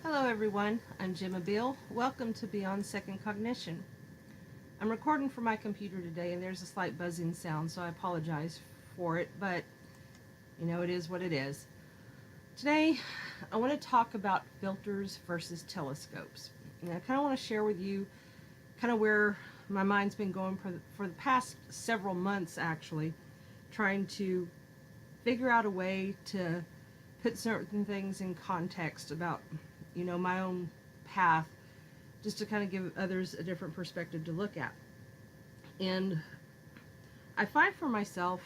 Hello everyone, I'm Gemma Beall. Welcome to Beyond Second Cognition. I'm recording from my computer today and there's a slight buzzing sound, so I apologize for it, but it is what it is. Today I want to talk about filters versus telescopes. And I kind of want to share with you kind of where my mind's been going for the past several months, actually, trying to figure out a way to put certain things in context about my own path, just to kind of give others a different perspective to look at. And I find for myself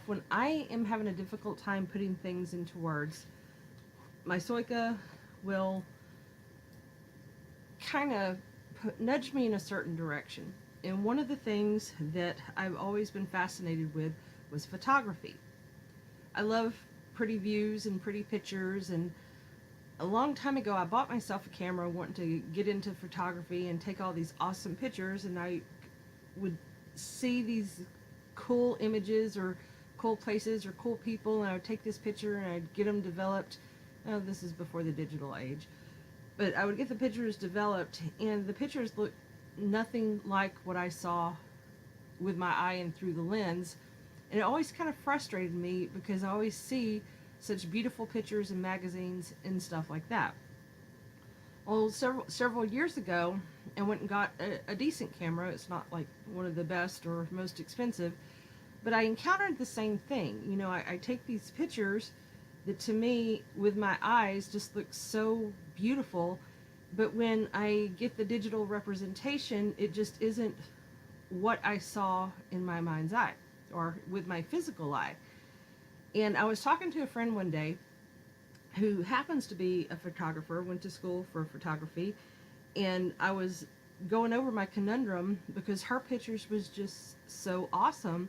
when I am having a difficult time putting things into words, my PSOYCA will kind of nudge me in a certain direction. And one of the things that I've always been fascinated with was photography. I love pretty views and pretty pictures, and a long time ago I bought myself a camera wanting to get into photography and take all these awesome pictures, and I would see these cool images or cool places or cool people, and I would take this picture and I'd get them developed. Oh, this is before the digital age, but I would get the pictures developed, and the pictures looked nothing like what I saw with my eye and through the lens. And it always kind of frustrated me because I always see such beautiful pictures in magazines and stuff like that. Well, several years ago, I went and got a decent camera. It's not like one of the best or most expensive, but I encountered the same thing. I take these pictures that to me, with my eyes, just look so beautiful, but when I get the digital representation, it just isn't what I saw in my mind's eye or with my physical eye. And I was talking to a friend one day who happens to be a photographer, went to school for photography, and I was going over my conundrum because her pictures was just so awesome.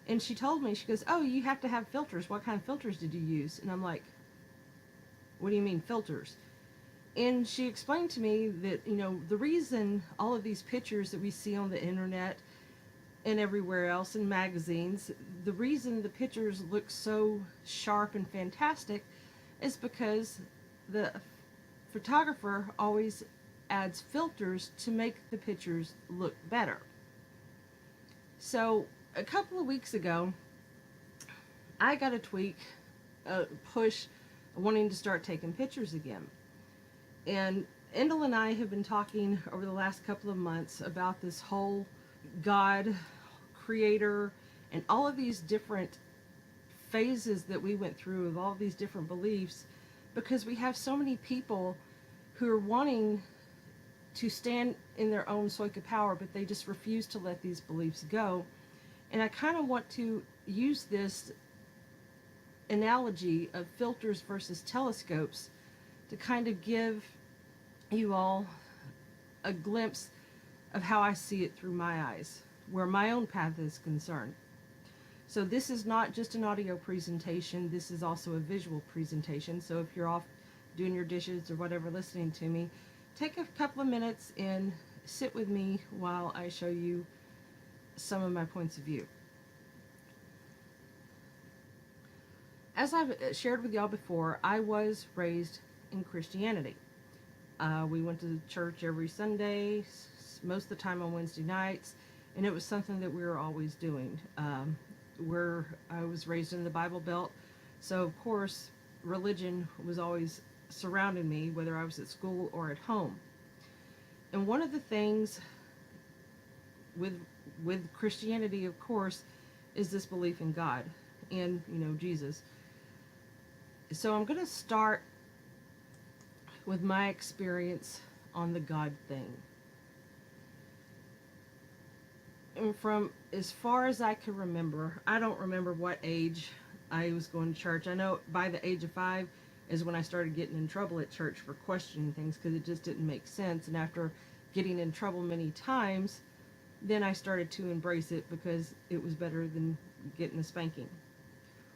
And she told me, she goes, "Oh, you have to have filters. What kind of filters did you use?" And I'm like, "What do you mean filters?" And she explained to me that, the reason all of these pictures that we see on the internet and everywhere else in magazines, the reason the pictures look so sharp and fantastic is because the photographer always adds filters to make the pictures look better. So a couple of weeks ago, I got a push wanting to start taking pictures again. And Endel and I have been talking over the last couple of months about this whole God, creator, and all of these different phases that we went through of all these different beliefs, because we have so many people who are wanting to stand in their own PSOYCA power, but they just refuse to let these beliefs go. And I kind of want to use this analogy of filters versus telescopes to kind of give you all a glimpse of how I see it through my eyes, where my own path is concerned. So this is not just an audio presentation, this is also a visual presentation. So if you're off doing your dishes or whatever listening to me, take a couple of minutes and sit with me while I show you some of my points of view. As I've shared with y'all before, I was raised in Christianity. We went to church every Sunday, most of the time on Wednesday nights, and it was something that we were always doing. I was raised in the Bible Belt, so of course religion was always surrounding me, whether I was at school or at home. And one of the things with Christianity, of course, is this belief in God and Jesus. So I'm going to start with my experience on the God thing. And from as far as I can remember, I don't remember what age I was going to church. I know by the age of 5 is when I started getting in trouble at church for questioning things because it just didn't make sense. And after getting in trouble many times, then I started to embrace it because it was better than getting a spanking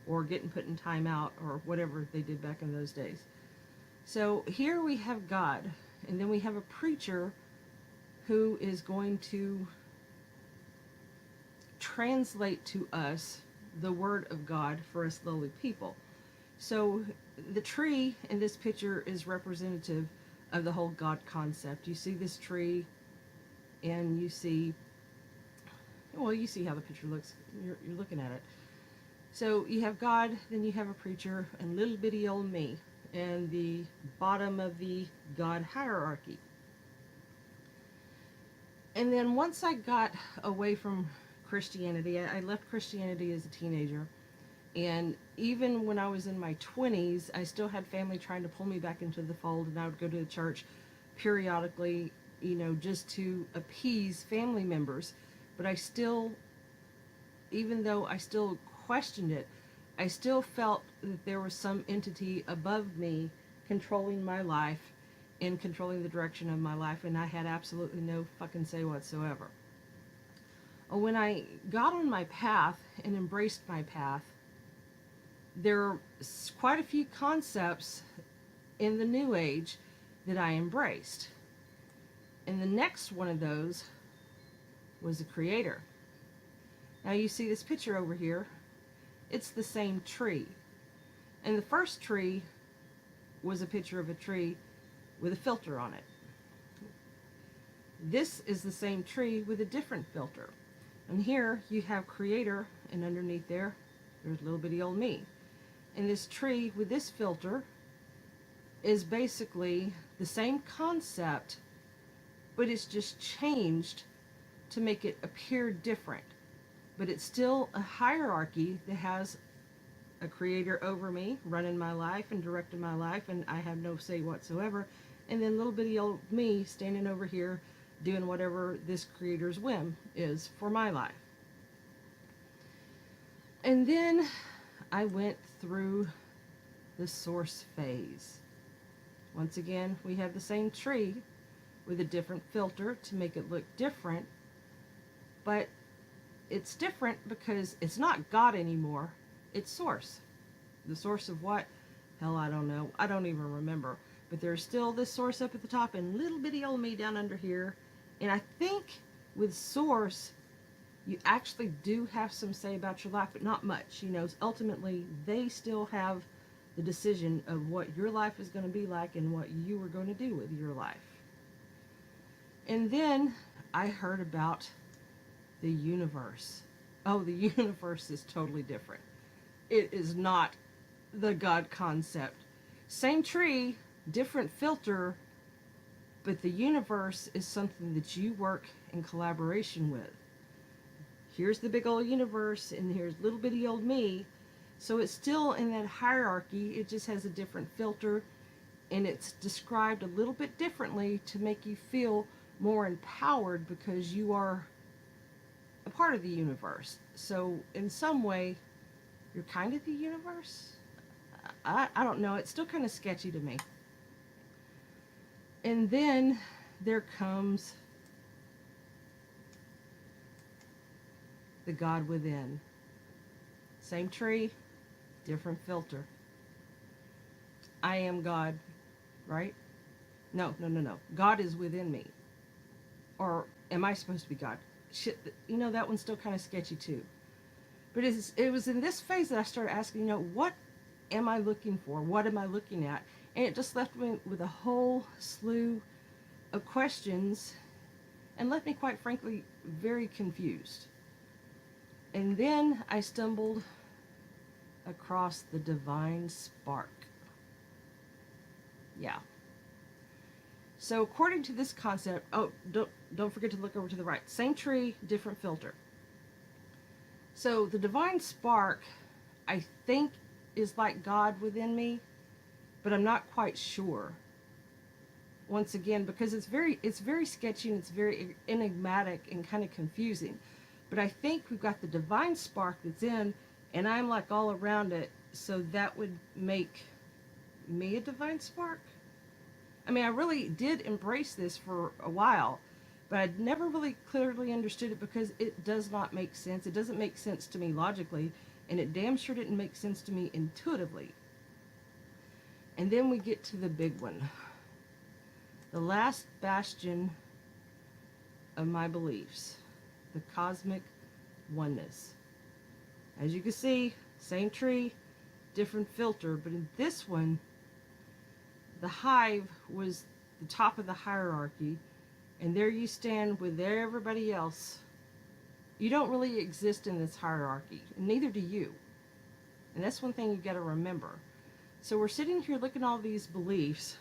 or getting put in timeout or whatever they did back in those days. So here we have God, and then we have a preacher who is going to translate to us the Word of God for us lowly people. So the tree in this picture is representative of the whole God concept. You see this tree, and you see, well, you see how the picture looks. You're looking at it. So you have God, then you have a preacher, and little bitty old me, and the bottom of the God hierarchy. And then once I got away from Christianity, I left Christianity as a teenager. And even when I was in my 20s, I still had family trying to pull me back into the fold, and I would go to the church periodically, just to appease family members. But I still, even though I still questioned it, I still felt that there was some entity above me controlling my life and controlling the direction of my life, and I had absolutely no fucking say whatsoever. When I got on my path and embraced my path, there are quite a few concepts in the New Age that I embraced. And the next one of those was the Creator. Now you see this picture over here. It's the same tree. And the first tree was a picture of a tree with a filter on it. This is the same tree with a different filter. And here you have Creator, and underneath there's little bitty old me. And this tree with this filter is basically the same concept, but it's just changed to make it appear different. But it's still a hierarchy that has a Creator over me, running my life and directing my life, and I have no say whatsoever. And then little bitty old me standing over here doing whatever this Creator's whim is for my life. And then I went through the source phase. Once again, we have the same tree with a different filter to make it look different, but it's different because it's not God anymore, it's source. The source of what? Hell, I don't know. I don't even remember. But there's still this source up at the top and little bitty old me down under here. And I think with source, you actually do have some say about your life, but not much. Ultimately, they still have the decision of what your life is going to be like and what you are going to do with your life. And then I heard about the universe. Oh, the universe is totally different. It is not the God concept. Same tree, different filter, but the universe is something that you work in collaboration with. Here's the big old universe, and here's little bitty old me. So it's still in that hierarchy, it just has a different filter, and it's described a little bit differently to make you feel more empowered because you are a part of the universe. So in some way, you're kind of the universe. I don't know, it's still kind of sketchy to me. And then there comes the God within. Same tree, different filter. I am God, right? No. God is within me. Or am I supposed to be God? Shit, that one's still kind of sketchy too. But it was in this phase that I started asking, what am I looking for? What am I looking at? And it just left me with a whole slew of questions and left me, quite frankly, very confused. And then I stumbled across the divine spark. Yeah. So according to this concept, don't forget to look over to the right. Same tree, different filter. So the divine spark, I think, is like God within me, but I'm not quite sure. Once again, because it's very sketchy and it's very enigmatic and kind of confusing. But I think we've got the divine spark that's in, and I'm like all around it, so that would make me a divine spark. I mean, I really did embrace this for a while, but I'd never really clearly understood it because it does not make sense. It doesn't make sense to me logically, and it damn sure didn't make sense to me intuitively. And then we get to the big one. The last bastion of my beliefs. The cosmic oneness. As you can see, same tree, different filter, but in this one, the hive was the top of the hierarchy, and there you stand with everybody else. You don't really exist in this hierarchy, and neither do you. And that's one thing you got to remember. So we're sitting here looking at all these beliefs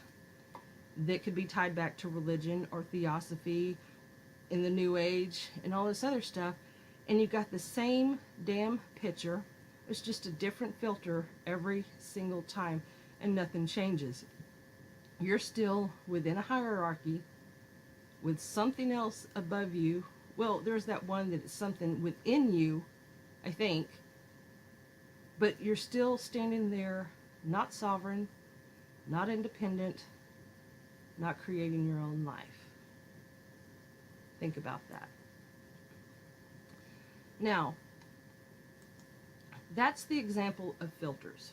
that could be tied back to religion or theosophy in the New Age and all this other stuff, and you've got the same damn picture. It's just a different filter every single time, and nothing changes. You're still within a hierarchy with something else above you. Well, there's that one that is something within you, I think, but you're still standing there, not sovereign, not independent, not creating your own life. Think about that. Now, that's the example of filters,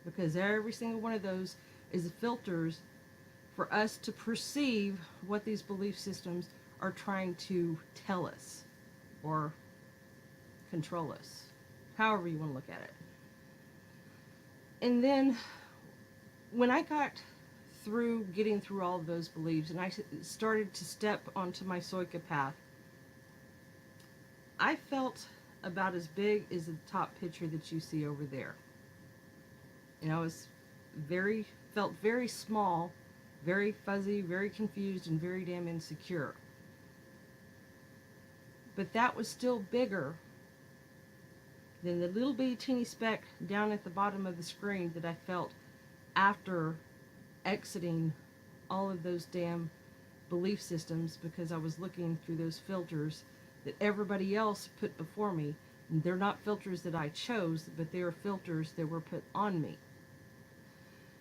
because every single one of those is filters for us to perceive what these belief systems are trying to tell us or control us, however you want to look at it. And then when I got through getting through all of those beliefs and I started to step onto my PSOYCA path, I felt about as big as the top picture that you see over there. And I was felt very small, very fuzzy, very confused, and very damn insecure. But that was still bigger than the little bitty teeny speck down at the bottom of the screen that I felt after exiting all of those damn belief systems, because I was looking through those filters that everybody else put before me. And they're not filters that I chose, but they are filters that were put on me.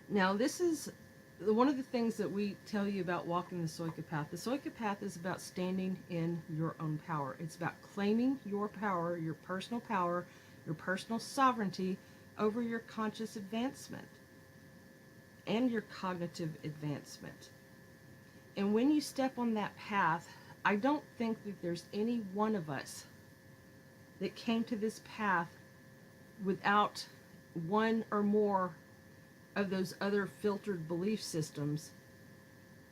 Now, this is one of the things that we tell you about walking the PSOYCA path. The PSOYCA path is about standing in your own power. It's about claiming your power, your personal sovereignty over your conscious advancement and your cognitive advancement. And when you step on that path, I don't think that there's any one of us that came to this path without one or more of those other filtered belief systems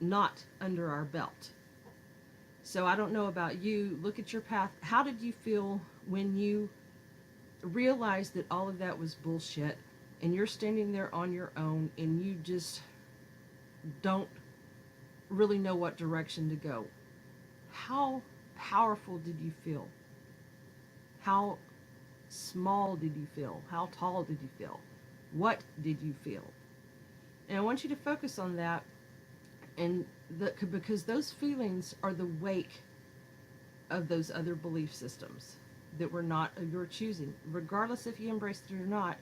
not under our belt. So I don't know about you. Look at your path. How did you feel when you realized that all of that was bullshit and you're standing there on your own and you just don't really know what direction to go? How powerful did you feel? How small did you feel? How tall did you feel? What did you feel? And I want you to focus on that, and because those feelings are the wake of those other belief systems that were not of your choosing. Regardless if you embraced it or not,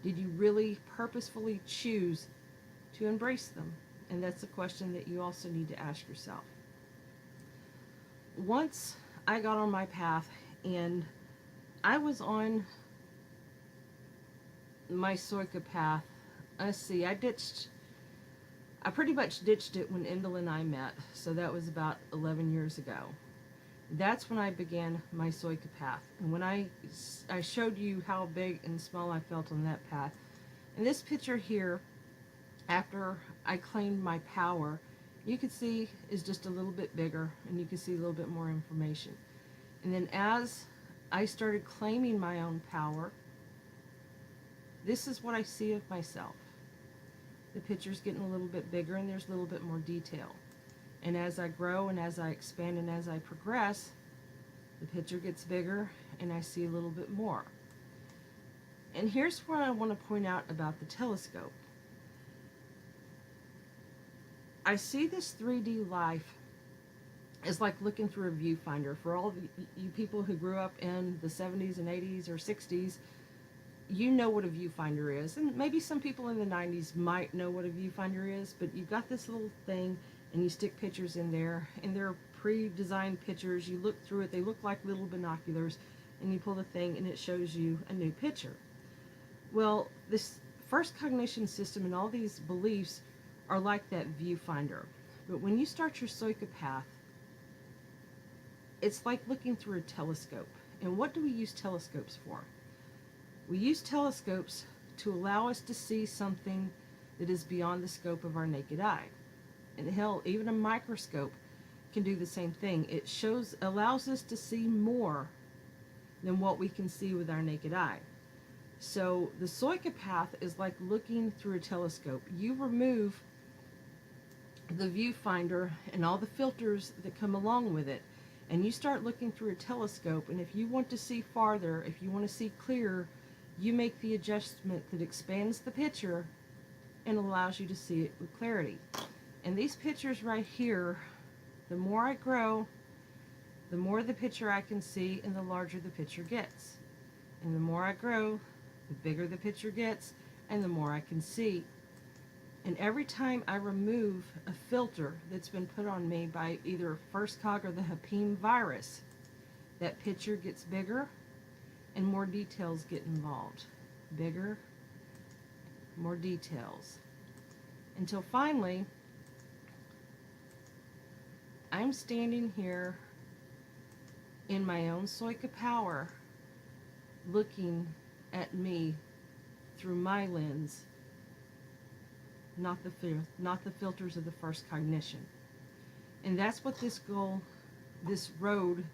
did you really purposefully choose to embrace them? And that's a question that you also need to ask yourself. Once I got on my path and I was on my PSOYCA path, let's see, I pretty much ditched it when Endel and I met, so that was about 11 years ago. That's when I began my PSOYCA path. And when I showed you how big and small I felt on that path. And this picture here, after I claimed my power, you can see is just a little bit bigger, and you can see a little bit more information. And then as I started claiming my own power, this is what I see of myself. The picture's getting a little bit bigger and there's a little bit more detail. And as I grow and as I expand and as I progress, the picture gets bigger and I see a little bit more. And here's what I want to point out about the telescope. I see this 3D life as like looking through a viewfinder. For all of you people who grew up in the 70s and 80s or 60s, you know what a viewfinder is. And maybe some people in the 90s might know what a viewfinder is, but you've got this little thing and you stick pictures in there, and they're pre-designed pictures. You look through it, they look like little binoculars, and you pull the thing and it shows you a new picture. Well, this first cognition system and all these beliefs are like that viewfinder. But when you start your PSOYCA path, it's like looking through a telescope. And what do we use telescopes for? We use telescopes to allow us to see something that is beyond the scope of our naked eye. And hell, even a microscope can do the same thing. It allows us to see more than what we can see with our naked eye. So the PSOYCA path is like looking through a telescope. You remove the viewfinder and all the filters that come along with it, and you start looking through a telescope, and if you want to see farther, if you want to see clearer, you make the adjustment that expands the picture and allows you to see it with clarity. And these pictures right here, the more I grow, the more the picture I can see and the larger the picture gets. And the more I grow, the bigger the picture gets and the more I can see. And every time I remove a filter that's been put on me by either FirstCog or the Hepime virus, that picture gets bigger and more details get involved. Bigger, more details. Until finally, I'm standing here in my own PSOYCA power, looking at me through my lens, not the filters of the first cognition. And that's what this goal, this road,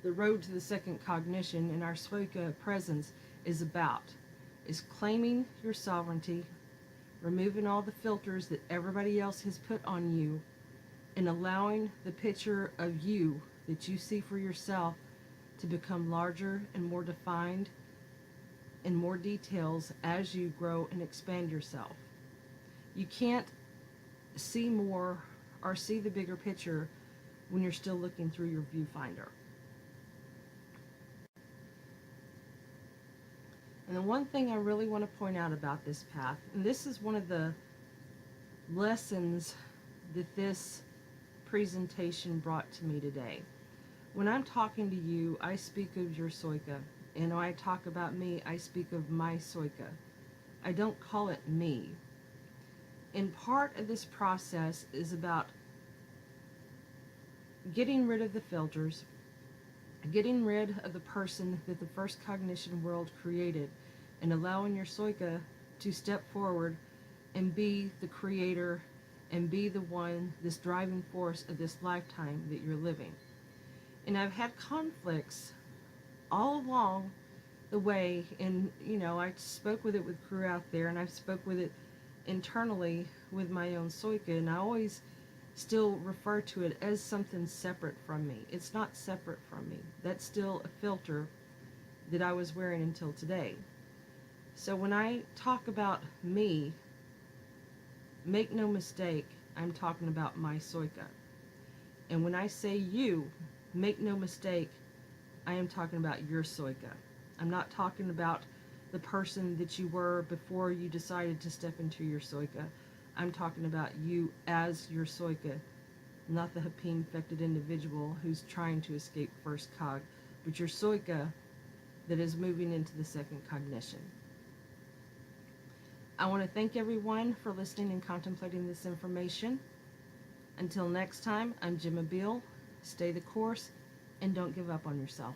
the road to the second cognition in our PSOYCA presence is about, is claiming your sovereignty, removing all the filters that everybody else has put on you, and allowing the picture of you that you see for yourself to become larger and more defined and more details as you grow and expand yourself. You can't see more or see the bigger picture when you're still looking through your viewfinder. And the one thing I really want to point out about this path, and this is one of the lessons that this presentation brought to me today. When I'm talking to you, I speak of your PSOYCA, and when I talk about me, I speak of my PSOYCA. I don't call it me. And part of this process is about getting rid of the filters, getting rid of the person that the first cognition world created, and allowing your PSOYCA to step forward and be the creator and be the one, this driving force of this lifetime that you're living. And I've had conflicts all along the way, and I spoke with it with crew out there, and I've spoke with it internally with my own PSOYCA, and I always still refer to it as something separate from me. It's not separate from me. That's still a filter that I was wearing until today. So when I talk about me, make no mistake, I'm talking about my PSOYCA. And when I say you, make no mistake, I am talking about your PSOYCA. I'm not talking about the person that you were before you decided to step into your PSOYCA. I'm talking about you as your PSOYCA, not the Hepime-infected individual who's trying to escape first cog, but your PSOYCA that is moving into the second cognition. I want to thank everyone for listening and contemplating this information. Until next time, I'm Gemma Beall. Stay the course and don't give up on yourself.